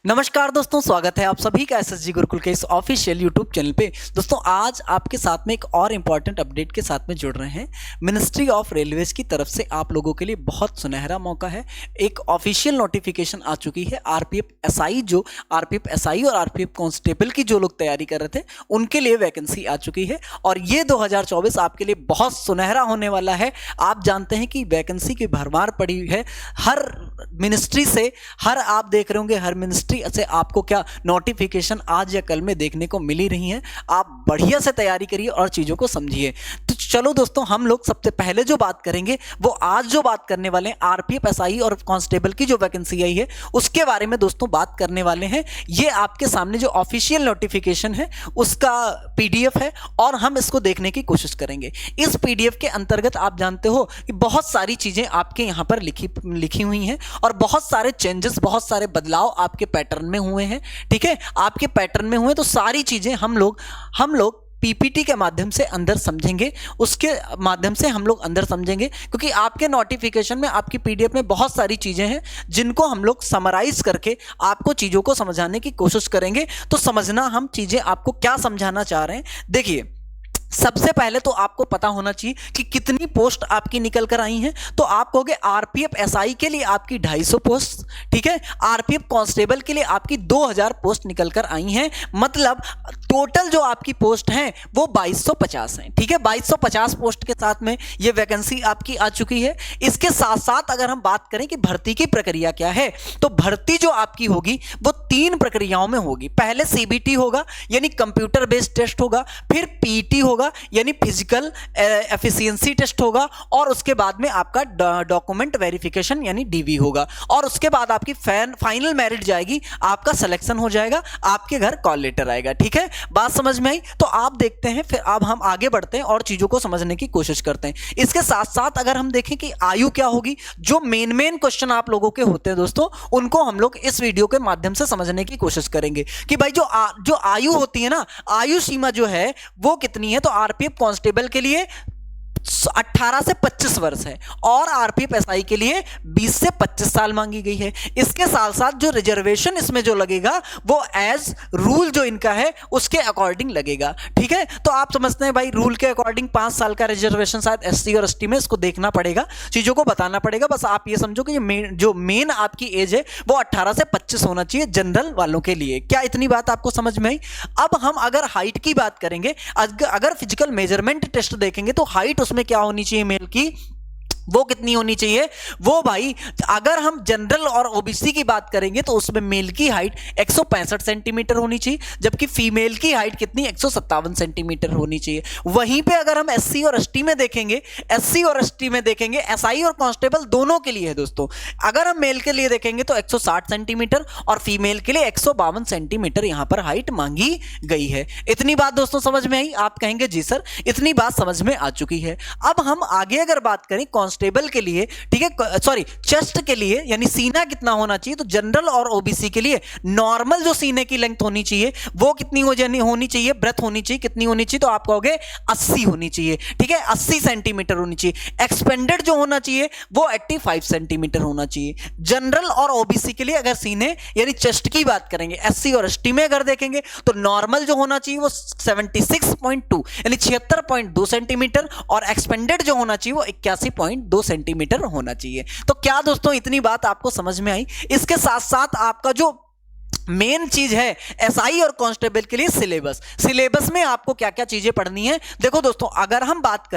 नमस्कार दोस्तों, स्वागत है आप सभी का एसएसजी गुरुकुल के इस ऑफिशियल यूट्यूब चैनल पे। दोस्तों आज आपके साथ में एक और इम्पॉर्टेंट अपडेट के साथ में जुड़ रहे हैं। मिनिस्ट्री ऑफ रेलवेज की तरफ से आप लोगों के लिए बहुत सुनहरा मौका है। एक ऑफिशियल नोटिफिकेशन आ चुकी है। आरपीएफ एसआई और आरपीएफ कांस्टेबल की जो लोग तैयारी कर रहे थे उनके लिए वैकेंसी आ चुकी है और ये 2024 आपके लिए बहुत सुनहरा होने वाला है। आप जानते हैं कि वैकेंसी की भरमार पड़ी है हर मिनिस्ट्री से। आप देख रहे होंगे हर मिनिस्ट्री से आपको क्या नोटिफिकेशन आज या कल में देखने को मिल ही रही है। आप बढ़िया से तैयारी करिए और चीजों को समझिए। तो चलो दोस्तों, हम लोग सबसे पहले जो बात करेंगे वो आज जो बात करने वाले हैं आरपीएफ एसआई और कांस्टेबल की जो वैकेंसी आई है उसके बारे में दोस्तों बात करने वाले हैं। ये आपके सामने जो ऑफिशियल नोटिफिकेशन है उसका पीडीएफ है और हम इसको देखने की कोशिश करेंगे। इस पीडीएफ के अंतर्गत आप जानते हो कि बहुत सारी चीजें आपके यहाँ पर लिखी हुई हैं और बहुत सारे चेंजेस, बहुत सारे बदलाव आपके पैटर्न में हुए हैं। ठीक है, आपके पैटर्न में हुए तो सारी चीजें हम लोग पीपीटी के माध्यम से अंदर समझेंगे, उसके माध्यम से हम लोग अंदर समझेंगे, क्योंकि आपके नोटिफिकेशन में आपकी पीडीएफ में बहुत सारी चीजें हैं जिनको हम लोग समराइज करके आपको चीजों को समझाने की कोशिश करेंगे। तो समझना हम चीजें आपको क्या समझाना चाह रहे हैं। देखिए, सबसे पहले तो आपको पता होना चाहिए कि कितनी पोस्ट आपकी निकल कर आई हैं। तो आप कहोगे आरपीएफ एसआई के लिए आपकी 250 पोस्ट, ठीक है, आरपीएफ कांस्टेबल के लिए आपकी 2000 पोस्ट निकल कर आई हैं। मतलब टोटल जो आपकी पोस्ट हैं वो 2250 हैं। ठीक है, 2250 पोस्ट के साथ में ये वैकेंसी आपकी आ चुकी है। इसके साथ साथ अगर हम बात करें कि भर्ती की प्रक्रिया क्या है, तो भर्ती जो आपकी होगी वो 3 प्रक्रियाओं में होगी। पहले सीबीटी होगा यानी कंप्यूटर बेस्ड टेस्ट होगा, फिर पीटी होगा यानी फिजिकल एफिशिएंसी टेस्ट होगा और उसके बाद में आपका डॉक्यूमेंट वेरिफिकेशन यानी डीवी होगा और उसके बाद आपकी फाइनल मेरिट जाएगी, आपका सिलेक्शन हो जाएगा, आपके घर कॉल लेटर आएगा। ठीक है, बात समझ में आई? तो आप देखते हैं, फिर अब हम आगे बढ़ते हैं और चीजों को समझने की कोशिश करते हैं। इसके साथ साथ अगर हम देखें कि आयु क्या होगी, जो मेन क्वेश्चन आप लोगों के होते हैं दोस्तों, उनको हम लोग इस वीडियो के माध्यम से समझने की कोशिश करेंगे कि भाई जो आयु होती है ना, आयु सीमा जो है वो कितनी है। तो आरपीएफ कांस्टेबल के लिए 18 से 25 वर्ष है और आरपीएफ एसआई के लिए 20 से 25 साल मांगी गई है। इसके साथ साथ जो रिजर्वेशन इसमें जो लगेगा वो एज रूल जो इनका है उसके अकॉर्डिंग लगेगा। ठीक है, तो आप समझते हैं भाई रूल के अकॉर्डिंग 5 साल का रिजर्वेशन शायद एससी और एसटी में, इसको देखना पड़ेगा, चीजों को बताना पड़ेगा। बस आप ये समझो कि जो मेन आपकी एज है वो 18 से 25 होना चाहिए जनरल वालों के लिए। क्या इतनी बात आपको समझ में आई? अब हम अगर हाइट की बात करेंगे, अगर फिजिकल मेजरमेंट टेस्ट देखेंगे तो हाइट में क्या होनी चाहिए मेल की, वो कितनी होनी चाहिए? वो भाई अगर हम जनरल और ओबीसी की बात करेंगे तो उसमें मेल की हाइट 165 सेंटीमीटर होनी चाहिए, जबकि फीमेल की हाइट कितनी 157 सेंटीमीटर होनी चाहिए। वहीं पे अगर हम एससी और एसटी में देखेंगे, एसआई और कांस्टेबल दोनों के लिए है दोस्तों। अगर हम मेल के लिए देखेंगे तो 160 सेंटीमीटर और फीमेल के लिए 152 सेंटीमीटर यहां पर हाइट मांगी गई है। इतनी बात दोस्तों समझ में आई? आप कहेंगे जी सर इतनी बात समझ में आ चुकी है। अब हम आगे अगर बात करें कांस्टेबल के लिए, ठीक है, सॉरी चेस्ट के लिए यानी सीना कितना होना चाहिए, तो जनरल और ओबीसी के लिए नॉर्मल जो सीने की लेंथ होनी चाहिए वो कितनी होनी चाहिए, ब्रेथ होनी चाहिए, कितनी होनी चाहिए? तो आप कहोगे 80 होनी चाहिए। ठीक है, 80 सेंटीमीटर होनी चाहिए। एक्सपेंडेड जो होना चाहिए वो 85 सेंटीमीटर होना चाहिए। जनरल और ओबीसी के लिए अगर सीने यानी चेस्ट की बात करेंगे, एससी और एसटी में अगर देखेंगे तो नॉर्मल जो होना चाहिए वो 76.2 यानी 76.2 सेंटीमीटर और एक्सपेंडेड जो होना चाहिए वो 81.2 सेंटीमीटर होना चाहिए। तो क्या दोस्तों इतनी बात आपको समझ में आई? इसके साथ साथ आपका जो मेन चीज है एसआई और कांस्टेबल के लिए सिलेबस में आपको क्या क्या चीजें पढ़नी है। देखो दोस्तों, अगर बात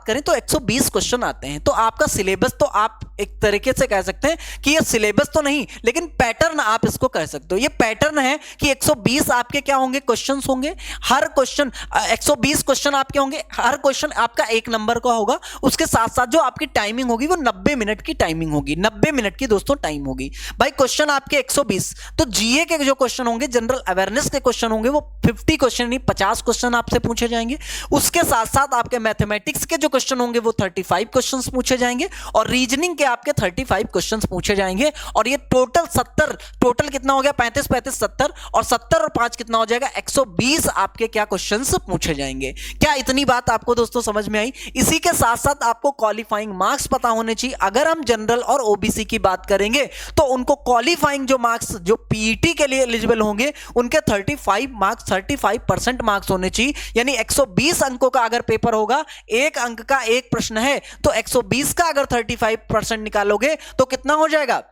करें तो 120 क्वेश्चन आते हैं। तो आपका सिलेबस तो आप एक तरीके से कह सकते हैं कि ये सिलेबस तो नहीं लेकिन पैटर्न आप इसको कह सकते हो। ये पैटर्न है कि 120 आपके क्या होंगे, क्वेश्चंस होंगे। हर क्वेश्चन 120 क्वेश्चन आपके होंगे, हर क्वेश्चन आपका 1 नंबर का होगा। उसके साथ साथ जो आपकी टाइमिंग होगी वो 90 मिनट की टाइमिंग होगी, 90 मिनट की दोस्तों टाइम होगी। भाई क्वेश्चन आपके 120, तो जीए के जो क्वेश्चन होंगे, जनरल अवेयरनेस के क्वेश्चन होंगे वो 50 क्वेश्चन नहीं 50 क्वेश्चन आपसे पूछे जाएंगे। उसके साथ साथ आपके मैथमेटिक्स के जो क्वेश्चन होंगे वो 35 क्वेश्चंस पूछे जाएंगे और रीजनिंग के आपके 35 क्वेश्चंस पूछे जाएंगे। और ये टोटल कितना हो गया, 35 35 70 और 70 और 5 कितना हो जाएगा, 120 आपके क्या क्वेश्चंस पूछे जाएंगे। क्या इतनी बात आपको दोस्तों समझ में आई? इसी के साथ साथ आपको क्वालिफाइंग मार्क्स पता होने चाहिए। अगर हम जनरल और ओबीसी की बात करेंगे तो उनको क्वालिफाइंग जो मार्क्स जो पीईटी के लिए एलिजिबल होंगे उनके 35% मार्क्स होने चाहिए, यानी 120 अंकों का अगर पेपर होगा, एक अंक का एक प्रश्न है, तो 120 का अगर 35% निकालोगे तो कितना हो जाएगा,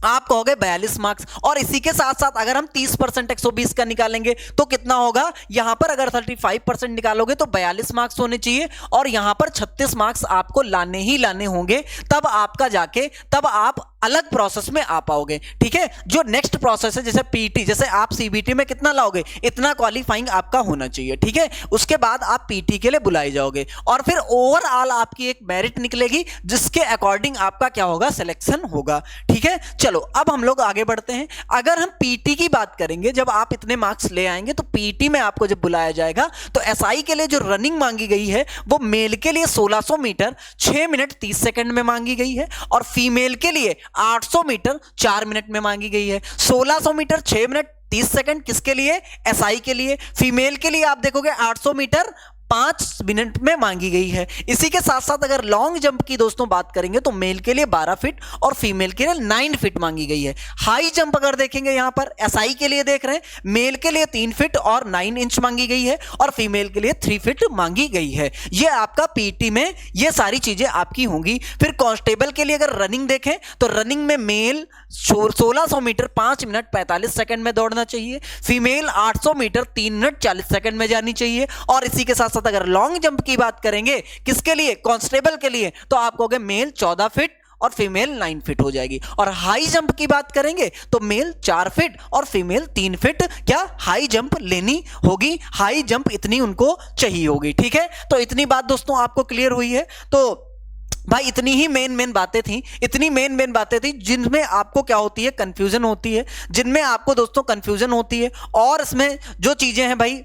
आप कहोगे 42 मार्क्स। और इसी के साथ साथ अगर हम 30% 120 का निकालेंगे तो कितना होगा, यहां पर अगर 35% निकालोगे तो 42 मार्क्स होने चाहिए, और यहां पर 36 मार्क्स आपको लाने ही लाने होंगे, तब आप अलग प्रोसेस में आ पाओगे। ठीक है, जो नेक्स्ट प्रोसेस है, जैसे पीटी, जैसे आप सीबीटी में कितना लाओगे, इतना क्वालिफाइंग आपका होना चाहिए। ठीक है, उसके बाद आप पीटी के लिए बुलाए जाओगे, और फिर ओवरऑल आपकी एक मेरिट निकलेगी, जिसके अकॉर्डिंग आपका क्या होगा, सिलेक्शन होगा। ठीक है, चलो अब हम लोग आगे बढ़ते हैं। अगर हम पीटी की बात करेंगे, जब आप इतने मार्क्स ले आएंगे तो पीटी में आपको जब बुलाया जाएगा तो एसआई के लिए जो रनिंग मांगी गई है वो मेल के लिए 1600 मीटर 6 मिनट 30 सेकंड में मांगी गई है, और फीमेल के लिए 800 मीटर 4 मिनट में मांगी गई है। 1600 मीटर 6 मिनट 30 सेकंड किसके लिए, एसआई के लिए। फीमेल के लिए आप देखोगे 800 मीटर 5 मिनट में मांगी गई है। इसी के साथ साथ अगर लॉन्ग जंप की दोस्तों बात करेंगे तो मेल के लिए 12 फीट और फीमेल के लिए 9 फीट मांगी गई है। हाई जंप अगर देखेंगे यहां पर एसआई के लिए देख रहे हैं, मेल के लिए 3 फीट और 9 इंच मांगी गई है, और फीमेल के लिए 3 फीट मांगी गई है। ये आपका पीटी में ये सारी चीजें आपकी होंगी। फिर कांस्टेबल के लिए अगर रनिंग देखें तो रनिंग में मेल 1600 मीटर 5 मिनट 45 सेकंड में दौड़ना चाहिए, फीमेल 800 मीटर 3 मिनट 40 सेकंड में जानी चाहिए। और इसी के साथ साथ अगर लॉन्ग जंप की बात करेंगे किसके लिए, कांस्टेबल के लिए, तो आप कहोगे मेल 14 फीट और फीमेल 9 फीट हो जाएगी। और हाई जंप की बात करेंगे तो मेल 4 फीट और फीमेल 3 फीट क्या हाई जंप लेनी होगी, हाई जंप इतनी उनको चाहिए होगी। ठीक है, तो इतनी बात दोस्तों आपको क्लियर हुई है। तो भाई इतनी ही मेन बातें थी जिनमें आपको क्या होती है, कंफ्यूजन होती है, जिनमें आपको दोस्तों कंफ्यूजन होती है। और इसमें जो चीजें हैं भाई,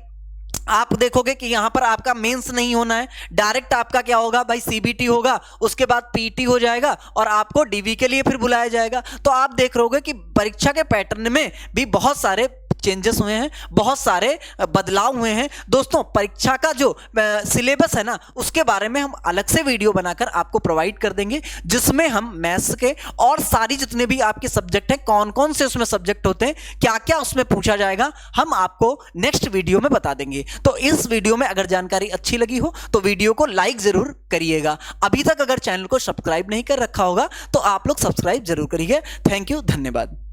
आप देखोगे कि यहां पर आपका मेंस नहीं होना है, डायरेक्ट आपका क्या होगा भाई, सीबीटी होगा, उसके बाद पीटी हो जाएगा और आपको डीवी के लिए फिर बुलाया जाएगा। तो आप देख रहोगे कि परीक्षा के पैटर्न में भी बहुत सारे चेंजेस हुए हैं, बहुत सारे बदलाव हुए हैं। दोस्तों परीक्षा का जो सिलेबस है ना, उसके बारे में हम अलग से वीडियो बनाकर आपको प्रोवाइड कर देंगे, जिसमें हम मैथ्स के और सारी जितने भी आपके सब्जेक्ट हैं, कौन कौन से उसमें सब्जेक्ट होते हैं, क्या क्या उसमें पूछा जाएगा, हम आपको नेक्स्ट वीडियो में बता देंगे। तो इस वीडियो में अगर जानकारी अच्छी लगी हो तो वीडियो को लाइक जरूर करिएगा। अभी तक अगर चैनल को सब्सक्राइब नहीं कर रखा होगा तो आप लोग सब्सक्राइब जरूर करिए। थैंक यू, धन्यवाद।